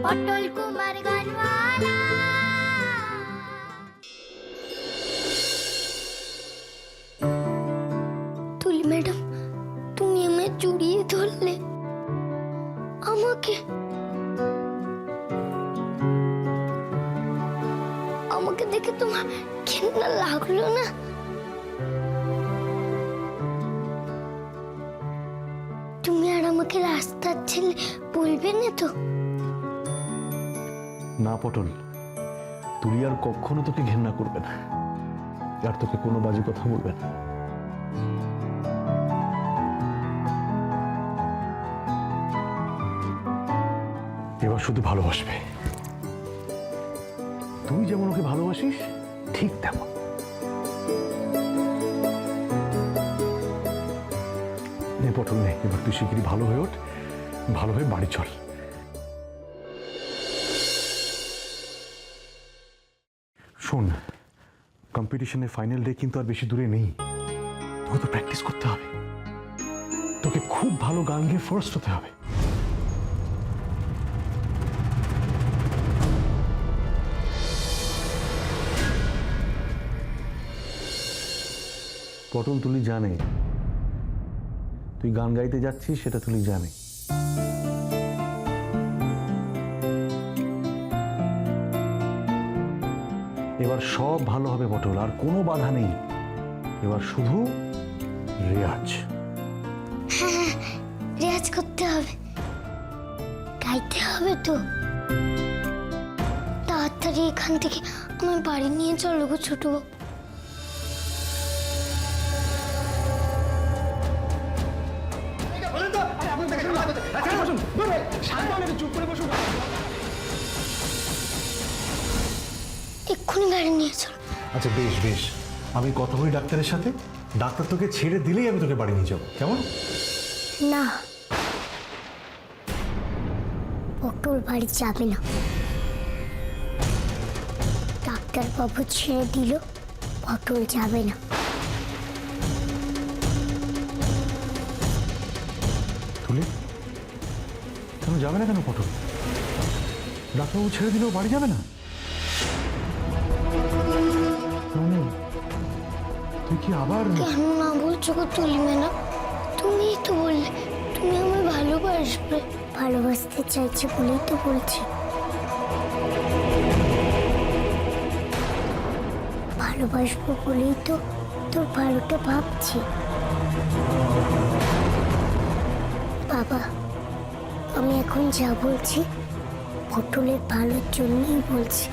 পটল কুমার গানওয়ালা। তুলি ম্যাডাম, তুমি আমায় জড়িয়ে ধরলে। আমাকে দেখে তোমার ঘেন্না লাগলো না? তুমি আর আমাকে রাস্তার ছেলে বলবে না তো? না পটল, তুলি আর কখনো তোকে ঘেন্না করবে না, আর তোকে কোনো বাজে কথা বলবে না। এবার শুধু ভালোবাসবে। তুই যেমন ওকে ভালোবাসিস ঠিক তেমন। নে পটল নে, এবার তুই শিগগিরই ভালো হয়ে ওঠ, ভালো হয়ে বাড়ি চল। শোন, কম্পিটিশনের ফাইনাল ডে কিন্তু আর বেশি দূরে নেই। তোকে তো প্র্যাকটিস করতে হবে, তোকে খুব ভালো গান গেয়ে ফার্স্ট হতে হবে। পটল তুলি জানে তুই গান গাইতে যাচ্ছিস, সেটা তুলি জানে। এবার সব ভালো হবে পটল, আর কোনো বাধা নেই। এবার শুধু রেয়াজ। হ্যাঁ, রেয়াজ করতে হবে, গাইতে হবে তো। তাড়াতাড়ি এখান থেকে আমার বাড়ি নিয়ে চলো গো ছোট বাবু। এক্ষুনি গাড়ি নিয়ে চলো। আচ্ছা বেশ বেশ, আমি কথা বলি ডাক্তারের সাথে। ডাক্তার তোকে ছেড়ে দিলেই আমি তোকে বাড়ি নিয়ে যাবো, কেমন? না, পটল বাড়ি যাবে না। ডাক্তার বাবু ছেড়ে দিল, পটল যাবে না। তুলি কেন যাবে না? কেন পটল? ডাক্তারবাবু ছেড়ে দিলেও বাড়ি যাবে না? তুই কি আবার? কেন না বলছো গো তুলি ম্যাডাম? তুমিই তো বললে তুমি আমায় ভালোবাসবে। ভালোবাসতে চাইছি বলেই তো বলছি। ভালোবাসবো বলেই তো তোর ভালোটা ভাবছি। বাবা, আমি এখন যা বলছি পটলের ভালোর জন্যই বলছি।